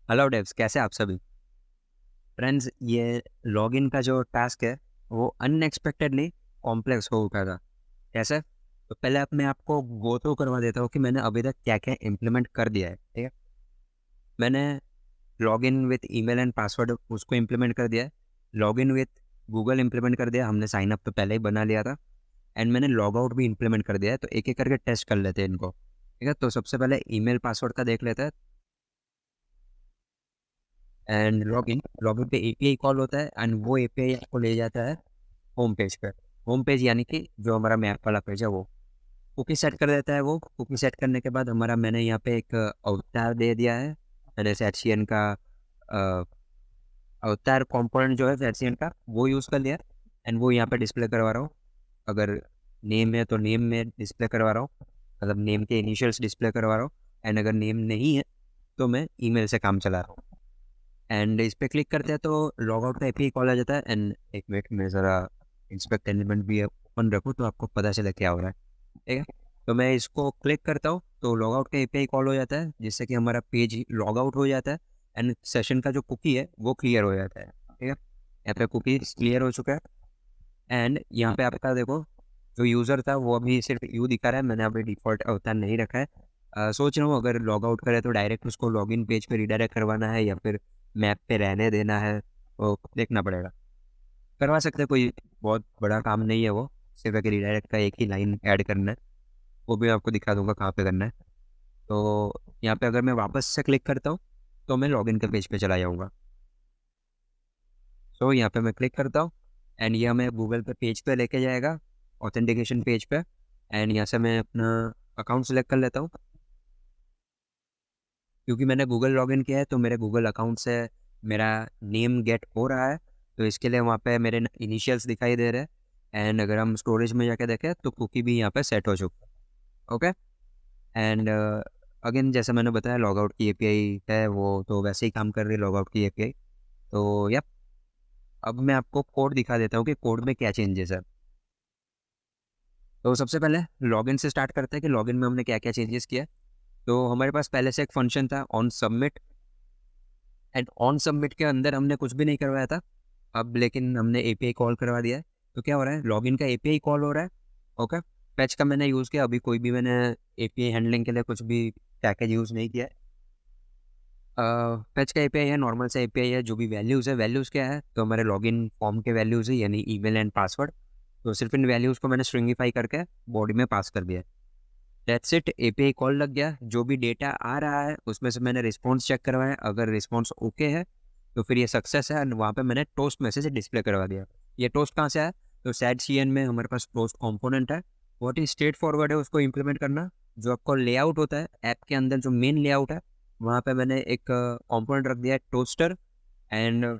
Hello डेव्स, कैसे आप सभी फ्रेंड्स। ये लॉगिन का जो टास्क है वो अनएक्सपेक्टेडली कॉम्प्लेक्स हो उठा था। कैसे? तो पहले मैं आपको गो थ्रू करवा देता हूँ कि मैंने अभी तक क्या क्या इम्प्लीमेंट कर दिया है। ठीक है, मैंने login with email and password उसको इम्प्लीमेंट कर दिया है। लॉगिन विथ गूगल इम्प्लीमेंट कर दिया, हमने साइन अप तो पहले ही बना लिया था। एंड मैंने लॉग आउट भी इम्प्लीमेंट कर दिया है। तो एक एक करके टेस्ट कर लेते हैं इनको। ठीक है, तो सबसे पहले ईमेल पासवर्ड का देख लेते हैं। एंड लॉगिन लॉगिन पे एपीआई कॉल होता है एंड वो एपीआई आपको ले जाता है होम पेज पे। होम पेज यानी कि जो हमारा मैप वाला पेज है वो कुकी सेट कर देता है। वो कुकी सेट करने के बाद मैंने यहाँ पे एक अवतार दे दिया है। मैंने सेट्सियन का अ, अवतार कंपोनेंट जो है सेट्सियन का वो यूज़ कर लिया। एंड वो यहाँ पे डिस्प्ले करवा रहा हूँ। अगर नेम है तो नेम में डिस्प्ले करवा रहा हूँ, मतलब नेम के इनिशियल्स डिस्प्ले करवा रहा हूँ। एंड अगर नेम नहीं है तो मैं ईमेल से काम चला रहा हूँ। एंड इस पे क्लिक करते हैं तो लॉग आउट का एपीआई कॉल आ जाता है। एंड एक मिनट में ज़रा इंस्पेक्ट एलिमेंट भी ओपन रखूँ तो आपको पता चले क्या हो रहा है। ठीक है, तो मैं इसको क्लिक करता हूँ तो लॉग आउट का एपीआई कॉल हो जाता है, जिससे कि हमारा पेज लॉग आउट हो जाता है। एंड सेशन का जो कुकी है वो क्लियर हो जाता है। ठीक है, यहाँ पे कुकी क्लियर हो चुका है। एंड यहाँ पे आपका देखो, जो यूज़र था वो अभी सिर्फ यू दिखा रहा है। मैंने अभी डिफ़ॉल्ट अवतार नहीं रखा है। सोच रहा हूँ अगर लॉग आउट करे तो डायरेक्ट उसको लॉगिन पेज पे रिडायरेक्ट करवाना है या फिर मैप पे रहने देना है, वो देखना पड़ेगा। करवा सकते हैं, कोई बहुत बड़ा काम नहीं है वो। सिर्फ एक रिडायरेक्ट का एक ही लाइन ऐड करना है, वो भी मैं आपको दिखा दूंगा कहाँ पे करना है। तो यहाँ पे अगर मैं वापस से क्लिक करता हूँ तो मैं लॉगिन के पेज पे चला जाऊँगा। सो यहाँ पे मैं क्लिक करता हूँ एंड ये हमें गूगल पे पेज पे लेके जाएगा, ऑथेंटिकेशन पेज पे। एंड यहाँ से मैं अपना अकाउंट सेलेक्ट कर लेता हूँ। क्योंकि मैंने गूगल लॉगिन किया है तो मेरे गूगल अकाउंट से मेरा नेम गेट हो रहा है। तो इसके लिए वहाँ पे मेरे इनिशियल्स दिखाई दे रहे हैं। एंड अगर हम स्टोरेज में जाके देखें तो कुकी भी यहाँ पे सेट हो चुका है। ओके। एंड अगेन जैसे मैंने बताया लॉग आउट की एपीआई है वो तो वैसे ही काम कर रही है लॉग आउट की एपीआई। तो यप, अब मैं आपको कोड दिखा देता हूँ कि कोड में क्या चेंजेस है। तो सबसे पहले लॉगिन से स्टार्ट करते हैं कि लॉगिन में हमने क्या क्या चेंजेस किया। तो हमारे पास पहले से एक फंक्शन था on submit. And on submit के अंदर हमने कुछ भी नहीं करवाया था। अब लेकिन हमने एपीआई कॉल करवा दिया है। तो क्या हो रहा है, लॉगिन का एपीआई कॉल हो रहा है। ओके, पैच का मैंने यूज़ किया, अभी कोई भी मैंने एपीआई हैंडलिंग के लिए कुछ भी पैकेज यूज़ नहीं किया है। पैच का एपीआई है, नॉर्मल सा एपीआई है। जो भी वैल्यूज़ है, वैल्यूज़ क्या है तो हमारे लॉगिन फॉर्म के वैल्यूज़ है, यानी ईमेल एंड पासवर्ड। तो सिर्फ इन वैल्यूज़ को मैंने स्ट्रिंगिफाई करके बॉडी में पास कर दिया है। दैट्स इट, एपीआई कॉल लग गया। जो भी डेटा आ रहा है उसमें से मैंने रिस्पॉन्स चेक करवाया, अगर रिस्पॉन्स ओके है तो फिर ये सक्सेस है। एंड वहाँ पे मैंने टोस्ट मैसेज डिस्प्ले करवा दिया। ये टोस्ट कहाँ से आया, तो सैड सीएन में हमारे पास टोस्ट कंपोनेंट है। बहुत ही स्ट्रेट फॉरवर्ड है उसको इम्प्लीमेंट करना। जो आपको लेआउट होता है ऐप के अंदर, जो मेन लेआउट है वहाँ पे मैंने एक कंपोनेंट रख दिया है टोस्टर। एंड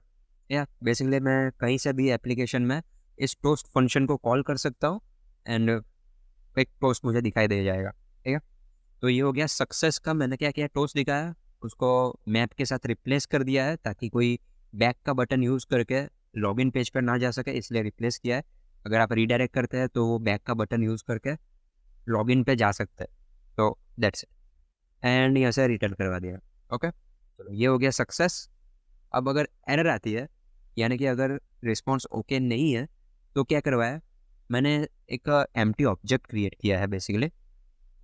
या बेसिकली मैं कहीं से भी एप्लीकेशन में इस टोस्ट फंक्शन को कॉल कर सकता हूँ। एंड एक टोस्ट मुझे दिखाई दे जाएगा। ठीक है, तो ये हो गया सक्सेस का। मैंने क्या किया, टोस्ट दिखाया, उसको मैप के साथ रिप्लेस कर दिया है ताकि कोई बैक का बटन यूज़ करके लॉगिन पेज पर ना जा सके, इसलिए रिप्लेस किया है। अगर आप रीडायरेक्ट करते हैं तो वो बैक का बटन यूज़ करके लॉगिन पे जा सकते हैं। तो दैट्स इट। एंड यहाँ से रिटर्न करवा दिया। ओके, चलो ये हो गया सक्सेस। अब अगर एरर आती है, यानी कि अगर रिस्पॉन्स ओके नहीं है, तो क्या करवाया मैंने, एक एम्प्टी ऑब्जेक्ट क्रिएट किया है बेसिकली।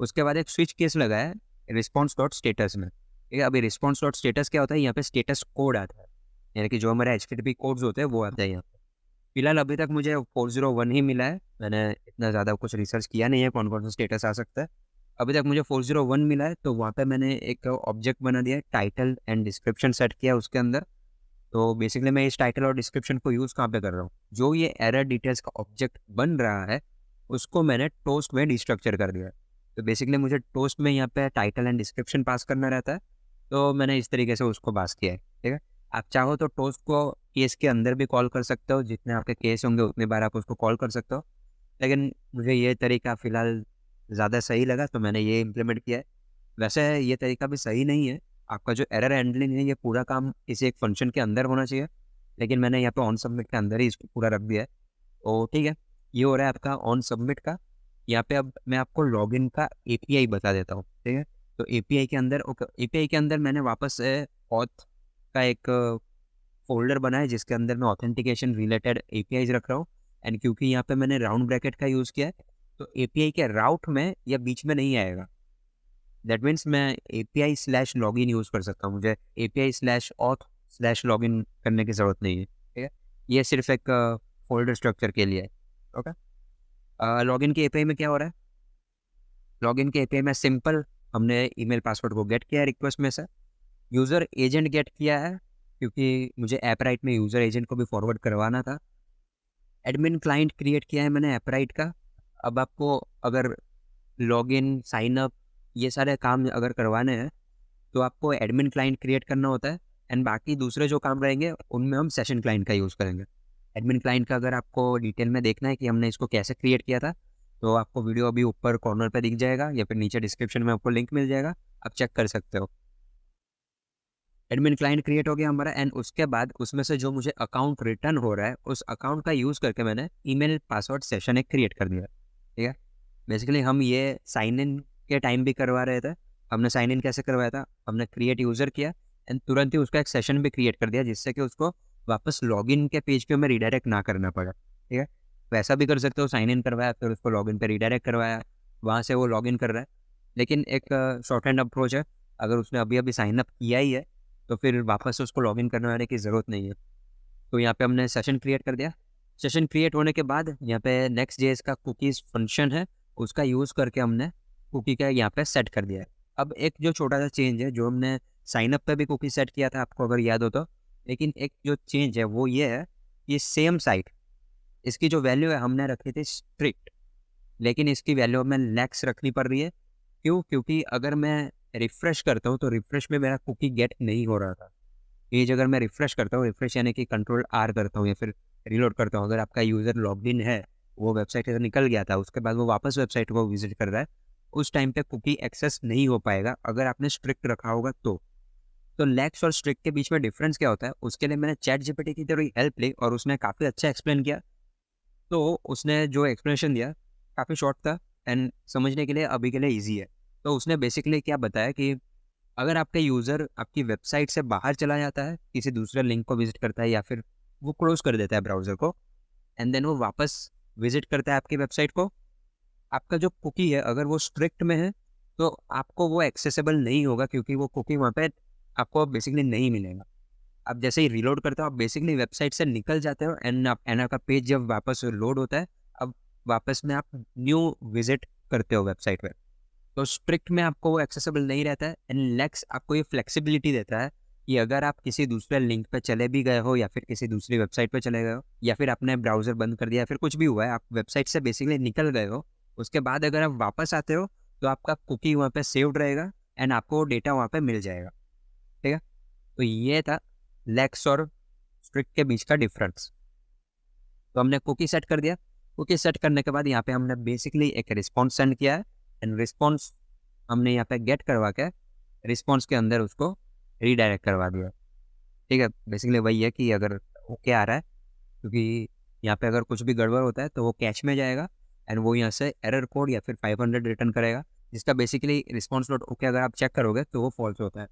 उसके बाद एक स्विच केस लगाया है रिस्पॉन्स डॉट स्टेटस में। ठीक है, अभी रिस्पॉन्स डॉट स्टेटस क्या होता है, यहाँ पे स्टेटस कोड आता है, यानी कि जो हमारे HTTP कोड्स होते हैं वो आता है यहाँ पे। फिलहाल अभी तक मुझे 401 ही मिला है। मैंने इतना ज़्यादा कुछ रिसर्च किया नहीं है कौन कौन सा स्टेटस आ सकता है। अभी तक मुझे 401 मिला है। तो वहाँ पे मैंने एक ऑब्जेक्ट बना दिया है, टाइटल एंड डिस्क्रिप्शन सेट किया उसके अंदर। तो बेसिकली मैं इस टाइटल और डिस्क्रिप्शन को यूज़ कहाँ पे कर रहा हूँ, जो ये एरर डिटेल्स का ऑब्जेक्ट बन रहा है उसको मैंने टोस्ट में डिस्ट्रक्चर कर दिया है। तो बेसिकली मुझे टोस्ट में यहाँ पे टाइटल एंड डिस्क्रिप्शन पास करना रहता है। तो मैंने इस तरीके से उसको पास किया है। ठीक है, आप चाहो तो टोस्ट को केस के अंदर भी कॉल कर सकते हो, जितने आपके केस होंगे उतनी बार आप उसको कॉल कर सकते हो। लेकिन मुझे ये तरीका फ़िलहाल ज़्यादा सही लगा तो मैंने ये इम्प्लीमेंट किया है। वैसे ये तरीका भी सही नहीं है। आपका जो एरर हैंडलिंग है ये पूरा काम किसी एक फंक्शन के अंदर होना चाहिए, लेकिन मैंने यहाँ पे ऑन सबमिट के अंदर ही इसको पूरा रख दिया है। तो ठीक है, ये हो रहा है आपका ऑन सबमिट का। यहाँ पे अब मैं आपको लॉगिन का एपीआई बता देता हूँ। ठीक है, तो एपीआई के अंदर, ओके, एपीआई के अंदर मैंने वापस से ऑथ का एक फ़ोल्डर बना है जिसके अंदर मैं ऑथेंटिकेशन रिलेटेड एपीआईज़ रख रहा हूँ। एंड क्योंकि यहाँ पे मैंने राउंड ब्रैकेट का यूज़ किया है, तो एपीआई के राउट में या बीच में नहीं आएगा। दैट मीन्स मैं एपीआई स्लैश लॉगिन यूज़ कर सकता हूँ, मुझे API slash auth slash login करने की ज़रूरत नहीं है, ठीक है? ये सिर्फ एक फ़ोल्डर स्ट्रक्चर के लिए है, ओके? लॉगिन की एपीआई में क्या हो रहा है? लॉगिन के एपीआई में सिंपल हमने ईमेल पासवर्ड को गेट किया है रिक्वेस्ट में से, यूज़र एजेंट गेट किया है क्योंकि मुझे ऐप राइट में यूज़र एजेंट को भी फॉरवर्ड करवाना था। एडमिन क्लाइंट क्रिएट किया है मैंने ऐप राइट का। अब आपको अगर लॉगिन, साइन अप ये सारे काम अगर करवाने हैं तो आपको एडमिन क्लाइंट क्रिएट करना होता है एंड बाकी दूसरे जो काम रहेंगे उनमें हम सेशन क्लाइंट का यूज़ करेंगे। एडमिन क्लाइंट का अगर आपको डिटेल में देखना है कि हमने इसको कैसे क्रिएट किया था, तो आपको वीडियो अभी ऊपर कॉर्नर पे दिख जाएगा या फिर नीचे डिस्क्रिप्शन में आपको लिंक मिल जाएगा, आप चेक कर सकते हो। एडमिन क्लाइंट क्रिएट हो गया हमारा एंड उसके बाद उसमें से जो मुझे अकाउंट रिटर्न हो रहा है, उस अकाउंट का यूज़ करके मैंने ईमेल पासवर्ड सेशन एक क्रिएट कर दिया, ठीक है? बेसिकली हम ये साइन इन के टाइम भी करवा रहे थे। हमने साइन इन कैसे करवाया था? हमने क्रिएट यूज़र किया एंड तुरंत ही उसका एक सेशन भी क्रिएट कर दिया जिससे कि उसको वापस लॉगिन के पेज पे हमें रीडायरेक्ट ना करना पड़ा, ठीक है? वैसा भी कर सकते हो, साइन इन करवाया फिर उसको लॉगिन पे रीडायरेक्ट करवाया, वहाँ से वो लॉगिन कर रहा है। लेकिन एक शॉर्ट हैंड अप्रोच है, अगर उसने अभी-अभी साइन अप किया ही है, तो फिर वापस से उसको लॉगिन करने वाने की ज़रूरत नहीं है। तो यहाँ पे हमने सेशन क्रिएट कर दिया। सेशन क्रिएट होने के बाद यहाँ पे नेक्स्ट जेएस का कुकीज़ फंक्शन है, उसका यूज़ करके हमने कुकी का यहाँ पे सेट कर दिया है। अब एक जो छोटा-सा चेंज है, जो हमने साइन अप पे भी कुकी सेट किया था, आपको अगर याद हो तो, लेकिन एक जो चेंज है वो ये है, कि सेम साइट, इसकी जो वैल्यू है हमने रखी थी स्ट्रिक्ट, लेकिन इसकी वैल्यू हमें लेक्स रखनी पड़ रही है। क्यों? क्योंकि अगर मैं रिफ्रेश करता हूँ, तो रिफ्रेश में मेरा कुकी गेट नहीं हो रहा था। पेज अगर मैं रिफ्रेश करता हूँ, रिफ्रेश यानी कि कंट्रोल आर करता हूँ या फिर रीलोड करता हूँ, अगर आपका यूज़र लॉग्ड इन है, वो वेबसाइट से निकल गया था, उसके बाद वो वापस वेबसाइट को विजिट कर रहा है, उस टाइम पे कुकी एक्सेस नहीं हो पाएगा अगर आपने स्ट्रिक्ट रखा होगा तो। तो लेक्स और स्ट्रिक्ट के बीच में डिफरेंस क्या होता है, उसके लिए मैंने चैट जीपीटी की थोड़ी हेल्प ली और उसने काफ़ी अच्छा एक्सप्लेन किया। तो उसने जो एक्सप्लेनेशन दिया, काफ़ी शॉर्ट था एंड समझने के लिए अभी के लिए ईज़ी है। तो उसने बेसिकली क्या बताया कि अगर आपका यूज़र आपकी वेबसाइट से बाहर चला जाता है, किसी दूसरे लिंक को विज़िट करता है या फिर वो क्लोज़ कर देता है ब्राउज़र को एंड देन वो वापस विज़िट करता है आपकी वेबसाइट को, आपका जो कुकी है अगर वो स्ट्रिक्ट में है, तो आपको वो एक्सेसिबल नहीं होगा क्योंकि वो कुकी वहाँ पे आपको बेसिकली नहीं मिलेगा। आप जैसे ही रीलोड करते हो, आप बेसिकली वेबसाइट से निकल जाते हो एंड आपका पेज जब वापस लोड होता है, अब वापस में आप न्यू विज़िट करते हो वेबसाइट पे। तो स्ट्रिक्ट में आपको वो एक्सेसिबल नहीं रहता है एंड लेक्स आपको ये फ्लेक्सिबिलिटी देता है कि अगर आप किसी दूसरे लिंक पे चले भी गए हो या फिर किसी दूसरी वेबसाइट पे चले गए हो या फिर आपने ब्राउज़र बंद कर दिया या फिर कुछ भी हुआ है, आप वेबसाइट से बेसिकली निकल गए हो, उसके बाद अगर आप वापस आते हो, तो आपका कुकी वहाँ पे सेव्ड रहेगा एंड आपको डेटा वहाँ पे मिल जाएगा, ठीक है? तो ये था लेक्स और स्ट्रिक्ट के बीच का डिफरेंस। तो हमने कुकी सेट कर दिया। कुकी सेट करने के बाद यहाँ पे हमने बेसिकली एक रिस्पॉन्स सेंड किया है एंड रिस्पॉन्स हमने यहाँ पे गेट करवा के रिस्पॉन्स के अंदर उसको रीडायरेक्ट करवा दिया, ठीक है? बेसिकली वही है कि अगर ओके आ रहा है, क्योंकि यहाँ पे अगर कुछ भी गड़बड़ होता है तो वो कैच में जाएगा एंड वो यहाँ से एरर कोड या फिर 500 रिटर्न करेगा, जिसका बेसिकली रिस्पॉन्स डॉट ओके अगर आप चेक करोगे तो वो फॉल्स होता है।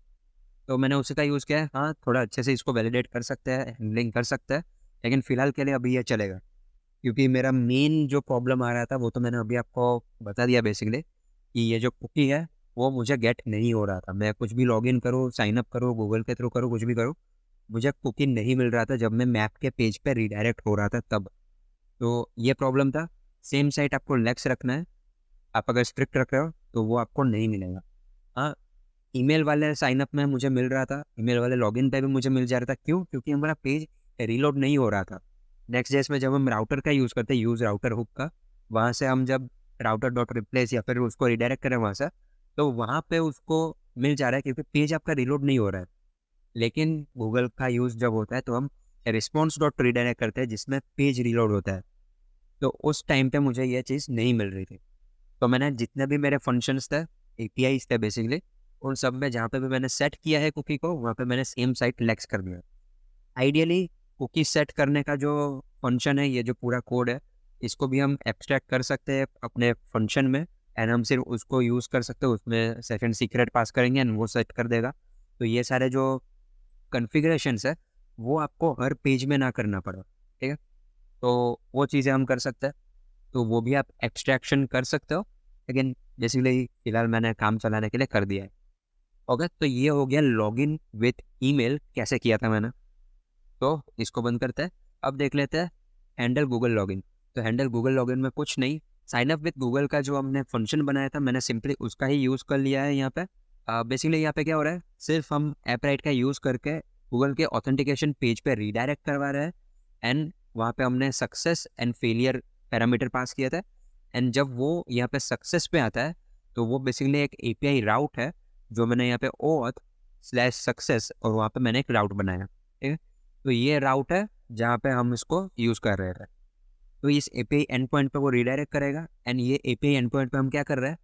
तो मैंने उसी का यूज़ किया है। हाँ, थोड़ा अच्छे से इसको वैलिडेट कर सकते हैं, हैंडलिंग कर सकते हैं, लेकिन फ़िलहाल के लिए अभी ये चलेगा। क्योंकि मेरा मेन जो प्रॉब्लम आ रहा था वो तो मैंने अभी आपको बता दिया बेसिकली, कि ये जो कुकी है वो मुझे गेट नहीं हो रहा था। मैं कुछ भी लॉगिन करूँ, साइन अप करूँ, गूगल के थ्रू करूँ, कुछ भी करूँ, मुझे कुकी नहीं मिल रहा था जब मैं मैप के पेज पे रीडायरेक्ट हो रहा था तब। तो ये प्रॉब्लम था। सेम साइट आपको लेक्स रखना है, आप अगर स्ट्रिक्ट रख रहे हो तो वो आपको नहीं मिलेगा। हाँ, ईमेल वाले साइन अप में मुझे मिल रहा था, ईमेल वाले लॉगिन पे भी मुझे मिल जा रहा था। क्यों? क्योंकि हमारा पेज रीलोड नहीं हो रहा था। नेक्स्ट जेएस में जब हम राउटर का यूज़ करते हैं, यूज़ राउटर हुक का, वहाँ से हम जब राउटर डॉट रिप्लेस या फिर उसको रिडायरेक्ट करें वहाँ से, तो वहाँ पे उसको मिल जा रहा है क्योंकि पेज आपका रीलोड नहीं हो रहा है। लेकिन गूगल का यूज़ जब होता है तो हम रिस्पॉन्स डॉट रीडायरेक्ट करते हैं जिसमें पेज रीलोड होता है। तो उस टाइम पे मुझे ये चीज़ नहीं मिल रही थी। तो मैंने जितने भी मेरे फंक्शंस थे, एपीआईज़ थे बेसिकली, उन सब में जहाँ पे भी मैंने सेट किया है कुकी को, वहाँ पे मैंने सेम साइट लेक्स कर दिया। आइडियली कुकी सेट करने का जो फंक्शन है, ये जो पूरा कोड है, इसको भी हम एब्स्ट्रैक्ट कर सकते हैं अपने फंक्शन में एंड हम सिर्फ उसको यूज़ कर सकते हैं, उसमें सेकंड सीक्रेट पास करेंगे एंड वो सेट कर देगा। तो ये सारे जो कॉन्फ़िगरेशंस है वो आपको हर पेज में ना करना पड़े, ठीक है? तो वो चीज़ें हम कर सकते हैं, तो वो भी आप एक्सट्रैक्शन कर सकते हो, लेकिन बेसिकली फ़िलहाल मैंने काम चलाने के लिए कर दिया है। ओके, तो ये हो गया लॉगिन विथ ईमेल कैसे किया था मैंने। तो इसको बंद करते हैं। अब देख लेते हैं हैंडल गूगल लॉगिन। तो हैंडल गूगल लॉगिन में कुछ नहीं, साइन अप विथ गूगल का जो हमने फंक्शन बनाया था मैंने सिंपली उसका ही यूज़ कर लिया है यहाँ पे। बेसिकली यहाँ पे क्या हो रहा है, सिर्फ हम ऐप राइट का यूज़ करके गूगल के ऑथेंटिकेशन पेज पे रीडायरेक्ट करवा रहे हैं, एंड वहाँ पे हमने success and failure parameter pass किया था। एंड जब वो यहाँ पे सक्सेस पे आता है तो वो बेसिकली एक एपीआई राउट है जो मैंने यहाँ पे ओथ स्लैश सक्सेस और वहाँ पे मैंने एक राउट बनाया, ठीक है? तो ये राउट है जहाँ पे हम इसको यूज़ कर रहे थे। तो इस एपीआई एंड पॉइंट पे वो रीडायरेक्ट करेगा, एंड ये एपीआई एंड पॉइंट पे हम क्या कर रहे हैं,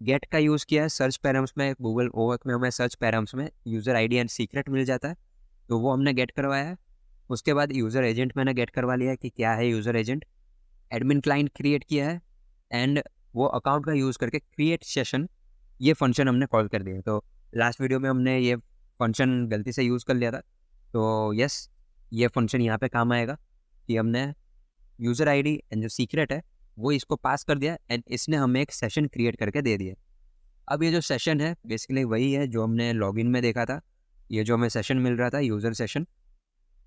गेट का यूज़ किया है सर्च पैराम्स में। गूगल ओथ में हमें सर्च पैराम्स में यूज़र आईडी एंड सीक्रेट मिल जाता है, तो वो हमने गेट करवाया है। उसके बाद यूज़र एजेंट मैंने गेट करवा लिया है कि क्या है user agent. Admin client create किया है, एंड वो अकाउंट का यूज़ करके क्रिएट सेशन ये फंक्शन हमने कॉल कर दिया। तो लास्ट वीडियो में हमने ये फंक्शन गलती से यूज़ कर लिया था, तो यस ये फंक्शन यहाँ पे काम आएगा कि हमने यूज़र आईडी एंड जो सीक्रेट है वो इसको पास कर दिया, एंड इसने हमें एक सेशन क्रिएट करके दे दिया। अब ये जो सेशन है बेसिकली वही है जो हमने लॉगिन में देखा था। ये जो हमें सेशन मिल रहा था यूज़र सेशन,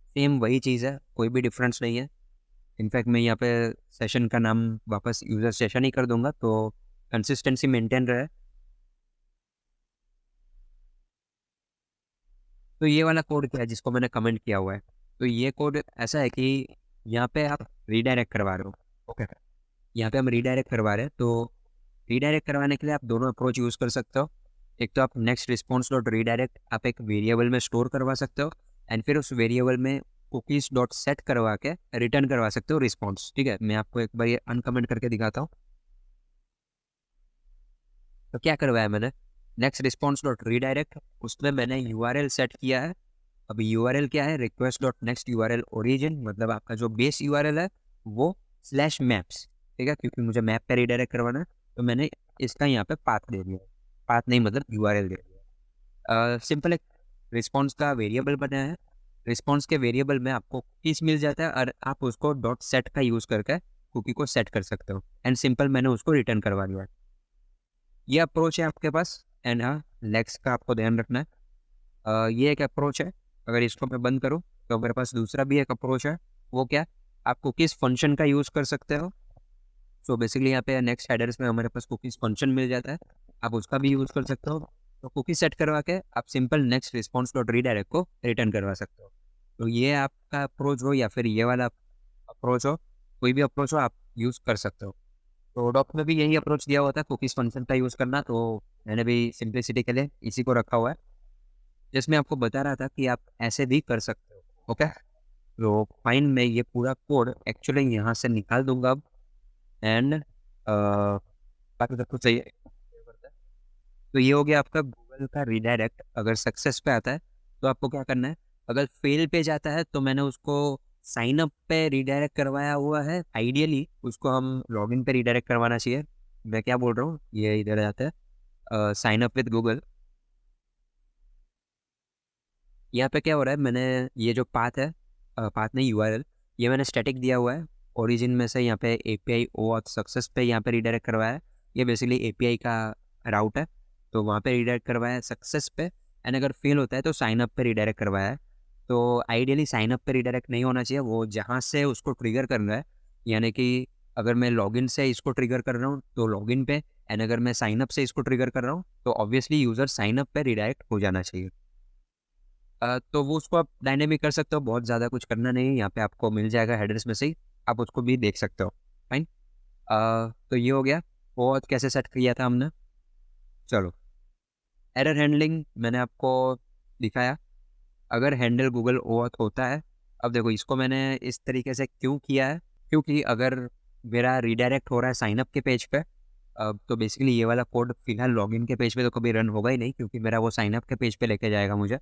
सेम वही चीज़ है, कोई भी डिफरेंस नहीं है। इनफैक्ट मैं यहाँ पे सेशन का नाम वापस यूज़र सेशन ही कर दूंगा तो कंसिस्टेंसी मेंटेन रहे। तो ये वाला कोड क्या है जिसको मैंने कमेंट किया हुआ है, तो ये कोड ऐसा है कि यहाँ पे आप रीडायरेक्ट करवा रहे हो। ओके, यहाँ पे हम रीडायरेक्ट करवा रहे हैं, तो रीडायरेक्ट करवाने के लिए आप दोनों अप्रोच यूज़ कर सकते हो। एक तो आप नेक्स्ट रिस्पॉन्स डॉट रीडायरेक्ट आप एक वेरिएबल में स्टोर करवा सकते हो, एंड फिर उस वेरिएबल में कुकीज डॉट सेट करवा के रिटर्न करवा सकते हो रिस्पॉन्स, ठीक है? मैं आपको एक बार ये अनकमेंट करके दिखाता हूँ। तो क्या करवाया मैंने, नेक्स्ट रिस्पॉन्स डॉट रीडायरेक्ट, उसमें मैंने यूआरएल सेट किया है। अब यूआरएल क्या है, request dot next URL origin, मतलब आपका जो बेस यूआरएल है वो स्लैश मैप्स, ठीक है? क्योंकि मुझे मैप पे रीडायरेक्ट करवाना है तो मैंने इसका यहाँ पे पाथ दे दिया। पाथ नहीं मतलब यूआरएल दे दिया। सिंपल एक रिस्पॉन्स का वेरिएबल बनाया है। रिस्पॉन्स के वेरिएबल में आपको कुकीज मिल जाता है और आप उसको डॉट सेट का यूज़ करके कुकी को सेट कर सकते हो, एंड सिंपल मैंने उसको रिटर्न करवा दिया। ये अप्रोच है आपके पास, एंड हाँ लेग्स का आपको ध्यान रखना है। ये एक अप्रोच है। अगर इसको मैं बंद करूँ तो मेरे पास दूसरा भी एक अप्रोच है। वो क्या, आप कुकीज़ फंक्शन का यूज़ कर सकते हो। सो बेसिकली यहाँ पे नेक्स्ट हेडर्स में हमारे पास कुकीज़ फंक्शन मिल जाता है, आप उसका भी यूज़ कर सकते हो। तो कुकी सेट करवा के आप simple next response dot redirect को रिटर्न करवा सकते हो। तो ये आपका अप्रोच हो या फिर ये वाला अप्रोच हो, कोई भी अप्रोच हो आप यूज़ कर सकते हो। तो डॉक में भी यही अप्रोच दिया हुआ था, कुकीज़ फंक्शन का यूज़ करना, तो मैंने भी सिंप्लिसिटी के लिए इसी को रखा हुआ है, जिसमें आपको बता रहा था कि आप ऐसे भी कर सकते हो। ओके, तो फाइन, मैं ये पूरा कोड एक्चुअली यहाँ से निकाल दूंगा अब, एंड बाकी सब कुछ सही है। तो ये हो गया आपका गूगल का रीडायरेक्ट। अगर सक्सेस पे आता है तो आपको क्या करना है, अगर फेल पे जाता है तो मैंने उसको साइन अप पे रीडायरेक्ट करवाया हुआ है। आइडियली उसको हम लॉगिन पे रीडायरेक्ट करवाना चाहिए। मैं क्या बोल रहा हूँ, ये इधर आता है साइन अप विद गूगल। यहाँ पे क्या हो रहा है, मैंने ये जो पाथ है, पाथ नहीं यूआरएल, ये मैंने स्टैटिक दिया हुआ है। ओरिजिन में से यहाँ पे एपीआई ओऑथ सक्सेस पे यहाँ पे रीडायरेक्ट करवाया है। ये बेसिकली एपीआई का राउट है, तो वहाँ पे रीडायरेक्ट करवाया है सक्सेस पे, एंड अगर फेल होता है तो साइन अप पे रीडायरेक्ट करवाया है। तो आइडियली साइन अप पे रीडायरेक्ट नहीं होना चाहिए, वो जहाँ से उसको ट्रिगर करना है, यानी कि अगर मैं लॉगिन से इसको ट्रिगर कर रहा हूँ तो लॉगिन पे, एंड अगर मैं साइन अप से इसको ट्रिगर कर रहा हूँ तो ऑब्वियसली यूज़र साइन अप पे रीडायरेक्ट हो जाना चाहिए। तो वो उसको आप डायनेमिक कर सकते हो, बहुत ज़्यादा कुछ करना नहीं है। यहाँ पे आपको मिल जाएगा हेडर्स में से ही, आप उसको भी देख सकते हो। फाइन, तो ये हो गया। वो कैसे सेट किया था हमने, चलो। एरर हैंडलिंग मैंने आपको दिखाया। अगर हैंडल गूगल ओऑथ होता है, अब देखो इसको मैंने इस तरीके से क्यों किया है, क्योंकि अगर मेरा रीडायरेक्ट हो रहा है साइनअप के पेज पे, तो बेसिकली ये वाला कोड फिलहाल लॉगिन के पेज पे तो कभी रन होगा ही नहीं, क्योंकि मेरा वो साइनअप के पेज पे लेके जाएगा मुझे।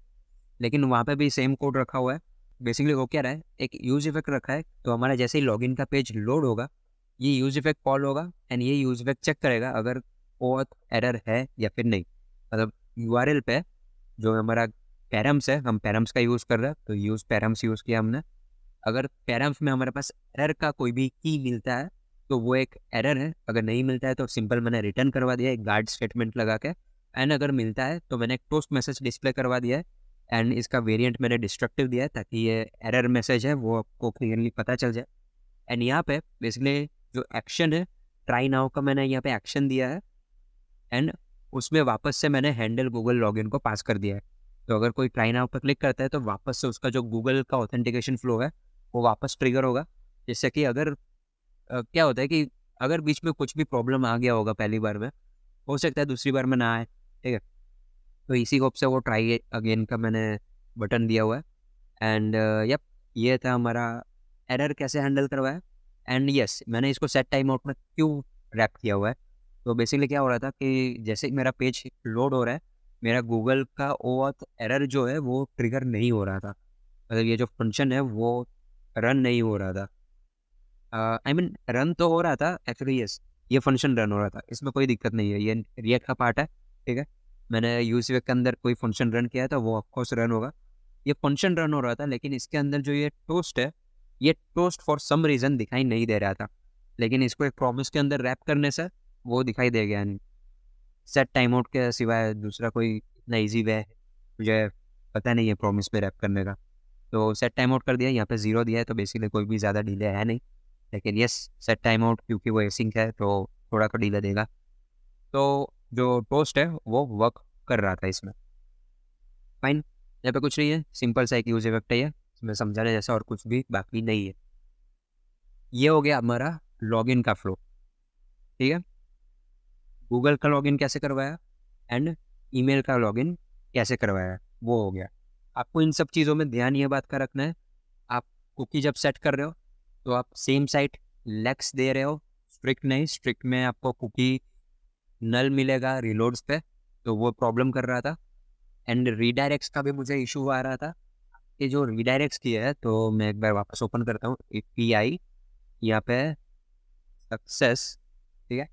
लेकिन वहाँ पे भी सेम कोड रखा हुआ है। बेसिकली हो क्या रहा है, एक यूज इफेक्ट रखा है, तो हमारा जैसे ही लॉगिन का पेज लोड होगा ये यूज इफेक्ट कॉल होगा, एंड ये यूज इफेक्ट चेक करेगा अगर ओऑथ एरर है या फिर नहीं। मतलब यूआरएल पे जो हमारा पैरम्स है, हम पैरम्स का यूज़ कर रहे हैं, तो यूज़ पैरम्स यूज़ किया हमने। अगर पैरम्स में हमारे पास एरर का कोई भी की मिलता है तो वो एक एरर है, अगर नहीं मिलता है तो सिंपल मैंने रिटर्न करवा दिया एक गार्ड स्टेटमेंट लगा के, एंड अगर मिलता है तो मैंने एक टोस्ट मैसेज डिस्प्ले करवा दिया है, एंड इसका वेरिएंट मैंने डिस्ट्रक्टिव दिया है ताकि ये एरर मैसेज है वो आपको क्लियरली पता चल जाए। एंड यहाँ पे बेसिकली जो एक्शन है, ट्राई नाउ का मैंने यहाँ पे एक्शन दिया है, एंड उसमें वापस से मैंने हैंडल गूगल लॉगिन को पास कर दिया है। तो अगर कोई ट्राई नाउ पर क्लिक करता है तो वापस से उसका जो गूगल का ऑथेंटिकेशन फ्लो है वो वापस ट्रिगर होगा, जिससे कि अगर क्या होता है कि अगर बीच में कुछ भी प्रॉब्लम आ गया होगा पहली बार में, हो सकता है दूसरी बार में ना आए, ठीक है। तो इसी होप से वो ट्राई अगेन का मैंने बटन दिया हुआ है। एंड यप, ये था हमारा एरर कैसे हैंडल करवाया। एंड यस, मैंने इसको सेट टाइम आउट में क्यों रैप किया हुआ है, तो बेसिकली क्या हो रहा था कि जैसे ही मेरा पेज लोड हो रहा है, मेरा गूगल का ओऑथ एरर जो है वो ट्रिगर नहीं हो रहा था, मतलब ये जो फंक्शन है वो रन नहीं हो रहा था। आई मीन रन तो हो रहा था एक्चुअली, यस, ये फंक्शन रन हो रहा था, इसमें कोई दिक्कत नहीं है, ये रिएक्ट का पार्ट है, ठीक है। मैंने यूसीवेक के अंदर कोई फंक्शन रन किया था, वो ऑफकोर्स रन होगा। ये फंक्शन रन हो रहा था, लेकिन इसके अंदर जो ये टोस्ट है, ये टोस्ट फॉर सम रीज़न दिखाई नहीं दे रहा था, लेकिन इसको एक प्रॉमिस के अंदर रैप करने से वो दिखाई दे गया। सेट टाइम आउट के सिवाय दूसरा कोई इतना ईजी वे है मुझे पता नहीं है प्रॉमिस पे रैप करने का। तो सेट टाइम आउट कर दिया, यहाँ पे 0 दिया है, तो बेसिकली कोई भी ज़्यादा डिले है नहीं, लेकिन यस, सेट टाइम आउट क्योंकि वो एसिंक है तो थोड़ा तो डिले देगा। तो जो टोस्ट है वो वर्क कर रहा था इसमें, फाइन। यहाँ पे कुछ नहीं है, सिंपल सा एक यूज इफेक्ट है ये, इसमें समझाने जैसा और कुछ भी बाकी नहीं है। ये हो गया हमारा लॉगिन का फ्लो, ठीक है। गूगल का लॉगिन कैसे करवाया एंड ईमेल का लॉगिन कैसे करवाया, वो हो गया। आपको इन सब चीज़ों में ध्यान ये बात का रखना है, आप कुकी जब सेट कर रहे हो तो आप सेम साइट लेक्स दे रहे हो, स्ट्रिक्ट नहीं। स्ट्रिक्ट में आपको कुकी नल मिलेगा रिलोड्स पे, तो वो प्रॉब्लम कर रहा था। एंड रीडायरेक्ट्स का भी मुझे इशू आ रहा था, कि जो रीडायरेक्ट्स किया है, तो मैं एक बार वापस ओपन करता हूँ API, यहाँ पे सक्सेस, ठीक है।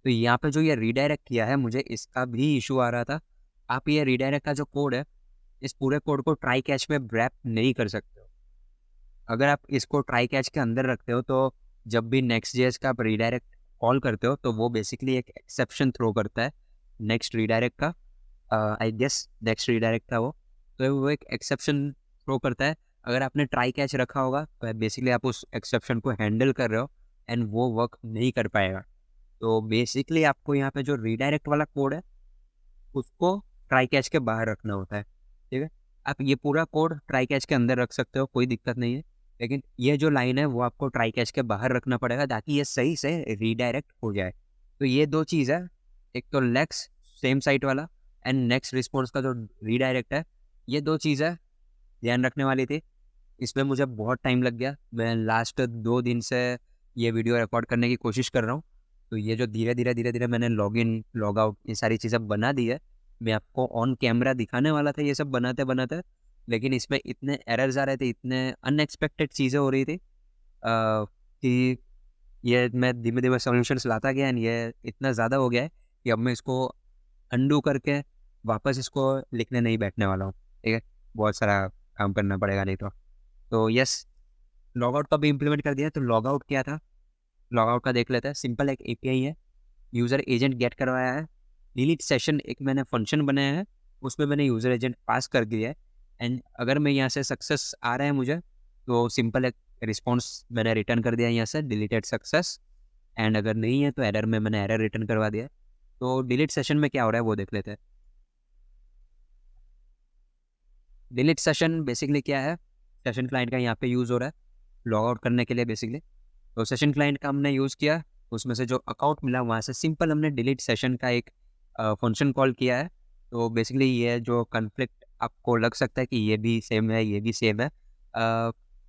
तो यहाँ पे जो ये रीडायरेक्ट किया है, मुझे इसका भी इशू आ रहा था। आप ये रीडायरेक्ट का जो कोड है, इस पूरे कोड को ट्राई कैच में रैप नहीं कर सकते हो। अगर आप इसको ट्राई कैच के अंदर रखते हो तो जब भी नेक्स्ट जेएस का आप रीडायरेक्ट कॉल करते हो तो वो बेसिकली एक एक्सेप्शन थ्रो करता है नेक्स्ट रीडायरेक्ट का। आई गेस नेक्स्ट रीडायरेक्ट था वो, तो वो एक एक्सेप्शन थ्रो करता है। अगर आपने ट्राई कैच रखा होगा तो बेसिकली आप उस एक्सेप्शन को हैंडल कर रहे हो, एंड वो वर्क नहीं कर पाएगा। तो बेसिकली आपको यहाँ पे जो रीडायरेक्ट वाला कोड है उसको ट्राई कैच के बाहर रखना होता है, ठीक है। आप ये पूरा कोड ट्राई कैच के अंदर रख सकते हो, कोई दिक्कत नहीं है, लेकिन ये जो लाइन है वो आपको ट्राई कैच के बाहर रखना पड़ेगा ताकि ये सही से रीडायरेक्ट हो जाए। तो ये दो चीज़ है, एक तो लेक्स सेम साइट वाला एंड नेक्स्ट रिस्पॉन्स का जो रीडायरेक्ट है, ये दो चीज़ें ध्यान रखने वाली थी। इसमें मुझे बहुत टाइम लग गया, मैं लास्ट 2 दिन से ये वीडियो रिकॉर्ड करने की कोशिश कर रहा हूँ। तो ये जो धीरे धीरे मैंने लॉगिन लॉग आउट ये सारी चीज़ें बना दी है, मैं आपको ऑन कैमरा दिखाने वाला था ये सब बनाते बनाते, लेकिन इसमें इतने एरर्स आ रहे थे, इतने अनएक्सपेक्टेड चीज़ें हो रही थी कि ये मैं धीमे धीमे सॉल्यूशंस लाता गया, एंड ये इतना ज़्यादा हो गया है कि अब मैं इसको अंडू करके वापस इसको लिखने नहीं बैठने वाला हूँ, ठीक है। बहुत सारा काम करना पड़ेगा नहीं तो यस, लॉगआउट का भी इम्प्लीमेंट कर दिया। तो लॉगआउट क्या था, लॉगआउट का देख लेते हैं। सिंपल एक API है, यूज़र एजेंट गेट करवाया है, डिलीट सेशन एक मैंने फंक्शन बनाया है, उसमें मैंने यूज़र एजेंट पास कर दिया है। एंड अगर मैं यहाँ से सक्सेस आ रहा है मुझे, तो सिंपल एक रिस्पॉन्स मैंने रिटर्न कर दिया यहाँ से, डिलीटेड सक्सेस। एंड अगर नहीं है तो एरर में मैंने एरर रिटर्न करवा दिया है। तो डिलीट सेशन में क्या हो रहा है वो देख लेते हैं। डिलीट सेशन बेसिकली क्या है, सेशन क्लाइंट का यहाँ पे यूज़ हो रहा है लॉग आउट करने के लिए बेसिकली। तो सेशन क्लाइंट का हमने यूज़ किया, उसमें से जो अकाउंट मिला वहाँ से सिंपल हमने डिलीट सेशन का एक फंक्शन कॉल किया है। तो बेसिकली ये जो कन्फ्लिक्ट आपको लग सकता है कि ये भी सेम है ये भी सेम है,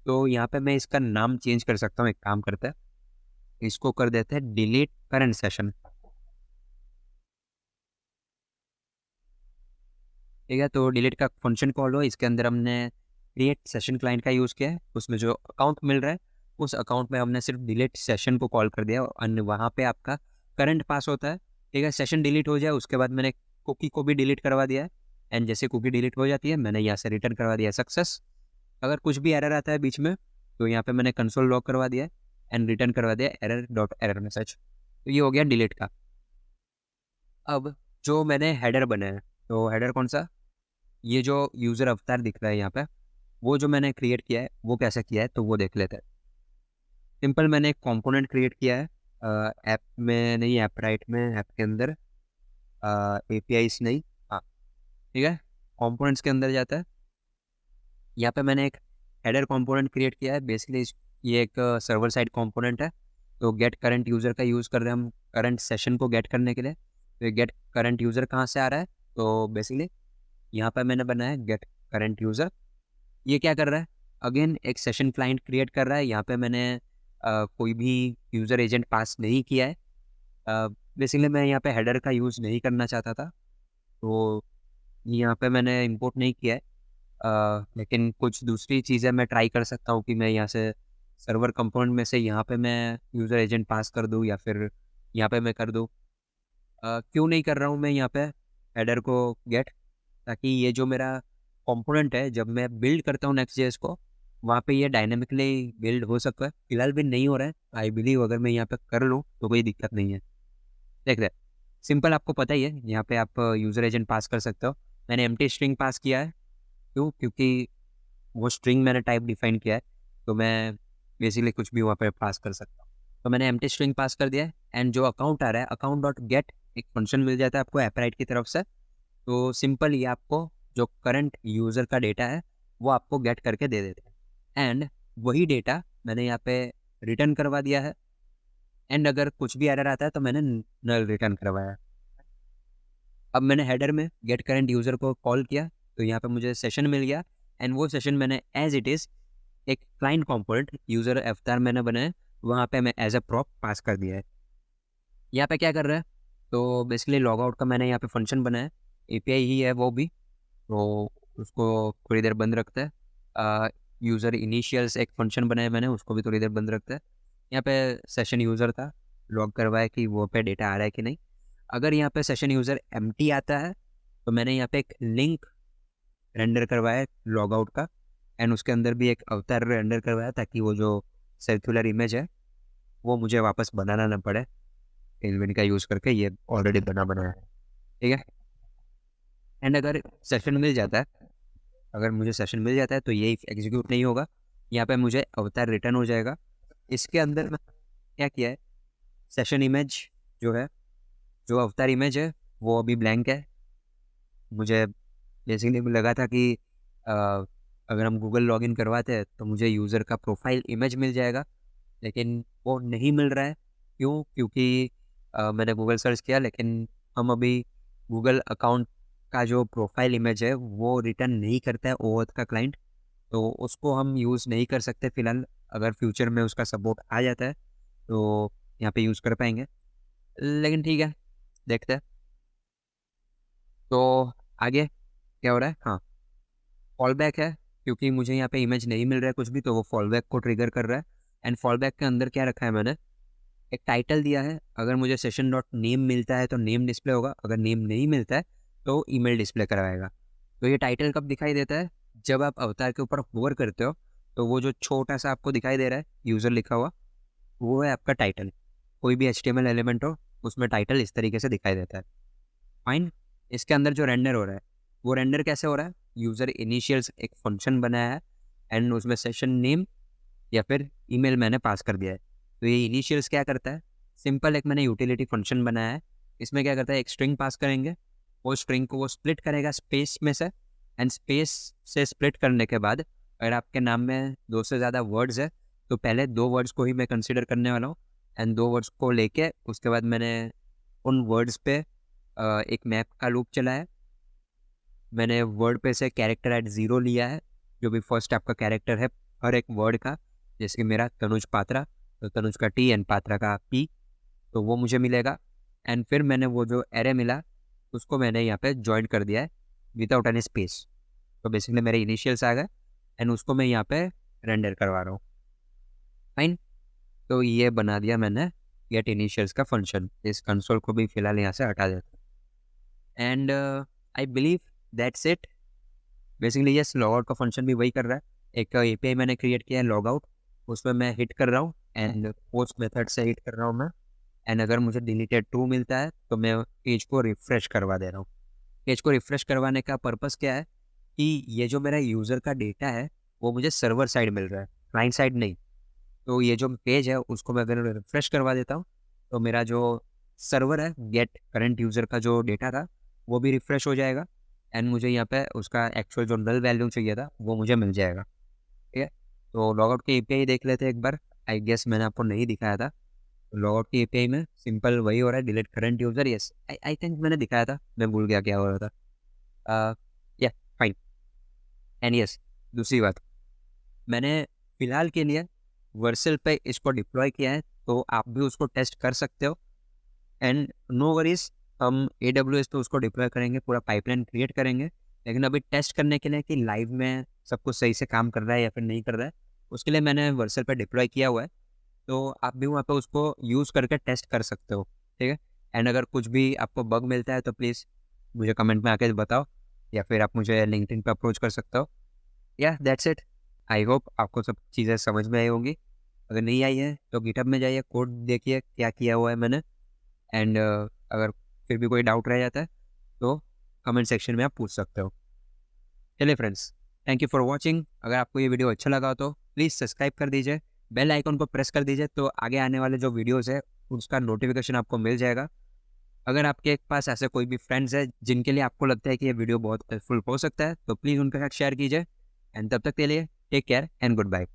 तो यहाँ पे मैं इसका नाम चेंज कर सकता हूँ। एक काम करते हैं, इसको कर देते हैं डिलीट करंट सेशन, ठीक है। तो डिलीट का फंक्शन कॉल हो, इसके अंदर हमने क्रिएट सेशन क्लाइंट का यूज़ किया है, उसमें जो अकाउंट मिल रहा है उस अकाउंट में हमने सिर्फ डिलीट सेशन को कॉल कर दिया, और वहाँ पे आपका करंट पास होता है, ठीक है। सेशन डिलीट हो जाए उसके बाद मैंने कुकी को भी डिलीट करवा दिया है, एंड जैसे कुकी डिलीट हो जाती है मैंने यहाँ से रिटर्न करवा दिया सक्सेस। अगर कुछ भी एरर आता है बीच में तो यहाँ पे मैंने कंसोल लॉग करवा दिया एंड रिटर्न करवा दिया एरर डॉट एरर मैसेज। तो ये हो गया डिलीट का। अब जो मैंने हेडर बनाया, तो हेडर कौन सा, ये जो यूज़र अवतार दिख रहा है यहाँ पे, वो जो मैंने क्रिएट किया है वो कैसे किया है तो वो देख लेते हैं। सिंपल मैंने एक कंपोनेंट क्रिएट किया है ऐप में नहीं, ऐप राइट में, ऐप के अंदर एपीआईज नहीं, हाँ ठीक है, कंपोनेंट्स के अंदर जाता है। यहाँ पे मैंने एक हेडर कंपोनेंट क्रिएट किया है। बेसिकली ये एक सर्वर साइड कंपोनेंट है। तो गेट करंट यूज़र का यूज़ कर रहे हैं हम करंट सेशन को गेट करने के लिए। तो ये गेट करंट यूज़र कहाँ से आ रहा है, तो बेसिकली यहाँ पे मैंने बनाया गेट करंट यूज़र। ये क्या कर रहा है, अगेन एक सेशन क्लाइंट क्रिएट कर रहा है। यहाँ पे मैंने कोई भी यूज़र एजेंट पास नहीं किया है। बेसिकली मैं यहाँ पे हेडर का यूज़ नहीं करना चाहता था, तो यहाँ पे मैंने इंपोर्ट नहीं किया है। लेकिन कुछ दूसरी चीज़ें मैं ट्राई कर सकता हूँ कि मैं यहाँ से सर्वर कंपोनेंट में से यहाँ पे मैं यूज़र एजेंट पास कर दूँ या फिर यहाँ पे मैं कर दूँ। क्यों नहीं कर रहा हूँ मैं यहाँ पे हेडर को गेट, ताकि ये जो मेरा कंपोनेंट है जब मैं बिल्ड करता हूँ नेक्स्ट.जेएस को, वहाँ पे ये डायनेमिकली बिल्ड हो सकता है। फिलहाल भी नहीं हो रहा है, आई बिलीव अगर मैं यहाँ पे कर लूँ तो कोई दिक्कत नहीं है। देख रहे, सिंपल आपको पता ही है, यहाँ पे आप यूज़र एजेंट पास कर सकते हो। मैंने एम्प्टी स्ट्रिंग पास किया है, क्यों, क्योंकि वो स्ट्रिंग मैंने टाइप डिफाइन किया है, तो मैं बेसिकली कुछ भी वहाँ पे पास कर सकता हूँ। तो मैंने एम्प्टी स्ट्रिंग पास कर दिया है एंड जो अकाउंट आ रहा है, अकाउंट डॉट गेट एक फंक्शन मिल जाता है आपको ऐपराइट की तरफ से। तो सिंपल ये आपको जो करंट यूज़र का डेटा है वो आपको गेट करके दे देते हैं एंड वही डेटा मैंने यहाँ पे रिटर्न करवा दिया है। एंड अगर कुछ भी एरर आता है तो मैंने नल रिटर्न करवाया। अब मैंने हेडर में गेट करंट यूज़र को कॉल किया तो यहाँ पे मुझे सेशन मिल गया एंड वो सेशन मैंने एज इट इज़ एक क्लाइंट कंपोनेंट यूज़र अवतार मैंने बनाया, वहाँ पे मैं एज अ प्रॉप पास कर दिया है। यहाँ पे क्या कर रहा है, तो बेसिकली लॉग आउट का मैंने यहाँ पे फंक्शन बनाया, एपीआई ही है वो भी, तो उसको थोड़ी देर बंद रखता है। यूज़र इनिशियल्स एक फंक्शन बनाया मैंने, उसको भी थोड़ी देर बंद रखता है। यहाँ पे सेशन यूज़र था, लॉग करवाया कि वो पे डेटा आ रहा है कि नहीं। अगर यहाँ पे सेशन यूज़र एम्प्टी आता है तो मैंने यहाँ पे एक लिंक रेंडर करवाया लॉग आउट का एंड उसके अंदर भी एक अवतार रेंडर करवाया ताकि वो जो सर्कुलर इमेज है वो मुझे वापस बनाना ना पड़े, टेलविन का यूज़ करके ये ऑलरेडी बना बनाया है, ठीक है। एंड अगर सेशन मिल जाता है, अगर मुझे सेशन मिल जाता है तो ये एग्जीक्यूट नहीं होगा, यहाँ पे मुझे अवतार रिटर्न हो जाएगा। इसके अंदर मैं क्या किया है, सेशन इमेज जो है, जो अवतार इमेज है वो अभी ब्लैंक है। मुझे बेसिकली लगा था कि अ, अगर हम गूगल लॉगिन करवाते हैं तो मुझे यूज़र का प्रोफाइल इमेज मिल जाएगा, लेकिन वो नहीं मिल रहा है। क्यों, क्योंकि मैंने गूगल सर्च किया लेकिन हम अभी गूगल अकाउंट का जो प्रोफाइल इमेज है वो रिटर्न नहीं करता है ओऑथ का क्लाइंट, तो उसको हम यूज़ नहीं कर सकते फ़िलहाल। अगर फ्यूचर में उसका सपोर्ट आ जाता है तो यहाँ पे यूज़ कर पाएंगे, लेकिन ठीक है, देखते हैं। तो आगे क्या हो रहा है, हाँ, फॉल बैक है, क्योंकि मुझे यहाँ पे इमेज नहीं मिल रहा है कुछ भी, तो वो फॉल बैक को ट्रिगर कर रहा है। एंड फॉल बैक के अंदर क्या रखा है मैंने, एक टाइटल दिया है। अगर मुझे सेशन डॉट नेम मिलता है तो नेम डिस्प्ले होगा, अगर नेम नहीं मिलता है तो ईमेल डिस्प्ले करवाएगा। तो ये टाइटल कब दिखाई देता है, जब आप अवतार के ऊपर होवर करते हो तो वो जो छोटा सा आपको दिखाई दे रहा है यूज़र लिखा हुआ, वो है आपका टाइटल। कोई भी HTML एलिमेंट हो उसमें टाइटल इस तरीके से दिखाई देता है। फाइन। इसके अंदर जो रेंडर हो रहा है वो रेंडर कैसे हो रहा है, यूज़र इनिशियल्स एक फंक्शन बनाया है एंड उसमें सेशन नेम या फिर ईमेल मैंने पास कर दिया है। तो ये इनिशियल्स क्या करता है, सिंपल एक मैंने यूटिलिटी फंक्शन बनाया है। इसमें क्या करता है, एक स्ट्रिंग पास करेंगे, वो स्ट्रिंग को वो स्प्लिट करेगा स्पेस में से एंड स्पेस से स्प्लिट करने के बाद अगर आपके नाम में 2 से ज़्यादा वर्ड्स है तो पहले 2 वर्ड्स को ही मैं कंसिडर करने वाला हूँ एंड 2 वर्ड्स को लेके उसके बाद मैंने उन वर्ड्स पे एक मैप का लूप चलाया। मैंने वर्ड पे से कैरेक्टर एट 0 लिया है, जो भी फर्स्ट आपका कैरेक्टर है हर एक वर्ड का, जैसे कि मेरा तनुज पात्रा, तो तनुज का T एंड पात्रा का P, तो वो मुझे मिलेगा। एंड फिर मैंने वो जो एरे मिला उसको मैंने यहाँ पे ज्वाइन कर दिया है विदाउट एनी स्पेस। तो बेसिकली मेरे इनिशियल्स आ गए एंड उसको मैं यहाँ पे रेंडर करवा रहा हूँ। फाइन। तो ये बना दिया मैंने गेट इनिशियल्स का फंक्शन। इस कंसोल को भी फिलहाल यहाँ से हटा देता हूँ and I believe that's it. Basically yes, log out का फंक्शन भी वही कर रहा है। एक एपीआई मैंने क्रिएट किया है लॉग आउट, उसमें मैं हिट कर रहा हूँ एंड पोस्ट मेथड से हिट कर रहा हूँ मैं। एंड अगर मुझे डिलीटेड ट्रू मिलता है तो मैं पेज को रिफ्रेश करवा दे रहा हूँ। पेज को रिफ्रेश करवाने का पर्पस क्या है कि ये जो मेरा यूज़र का डेटा है वो मुझे सर्वर साइड मिल रहा है, क्लाइंट साइड नहीं। तो ये जो पेज है उसको मैं अगर रिफ्रेश करवा देता हूँ तो मेरा जो सर्वर है गेट करंट यूज़र का जो डेटा था वो भी रिफ्रेश हो जाएगा एंड मुझे यहाँ पे उसका एक्चुअल जो नल वैल्यू चाहिए था वो मुझे मिल जाएगा। ठीक है, तो लॉगआउट की एपीआई देख लेते हैं एक बार। आई गेस मैंने आपको नहीं दिखाया था। लॉगआउट की एपीआई में सिंपल वही हो रहा है, delete current user. Yes, I think मैंने दिखाया था, मैं भूल गया क्या हो रहा था। या फाइन। एंड यस, दूसरी बात, मैंने फ़िलहाल के लिए वर्सल पे इसको डिप्लॉय किया है, तो आप भी उसको टेस्ट कर सकते हो। एंड नो वरीज, हम AWS पे उसको डिप्लॉय करेंगे, पूरा पाइपलाइन क्रिएट करेंगे। लेकिन अभी टेस्ट करने के लिए कि लाइव में सब कुछ सही से काम कर रहा है या फिर नहीं कर रहा है, उसके लिए मैंने वर्सल पे डिप्लॉय किया हुआ है। तो आप भी वहाँ पे उसको यूज़ करके टेस्ट कर सकते हो। ठीक है, एंड अगर कुछ भी आपको बग मिलता है तो प्लीज़ मुझे कमेंट में आके बताओ, या फिर आप मुझे लिंक्डइन पे अप्रोच कर सकते हो। या दैट्स इट। आई होप आपको सब चीज़ें समझ में आई होंगी। अगर नहीं आई है तो गिटहब में जाइए, कोड देखिए क्या किया हुआ है मैंने। एंड अगर फिर भी कोई डाउट रह जाता है तो कमेंट सेक्शन में आप पूछ सकते हो। चलिए friends, thank you for watching. अगर आपको ये वीडियो अच्छा लगा तो प्लीज़ सब्सक्राइब कर दीजिए, बेल आइकन को प्रेस कर दीजिए, तो आगे आने वाले जो वीडियोज़ है उसका नोटिफिकेशन आपको मिल जाएगा। अगर आपके पास ऐसे कोई भी फ्रेंड्स हैं जिनके लिए आपको लगता है कि ये वीडियो बहुत हेल्पफुल हो सकता है तो प्लीज़ उनके साथ शेयर कीजिए। एंड तब तक के लिए take care and good bye.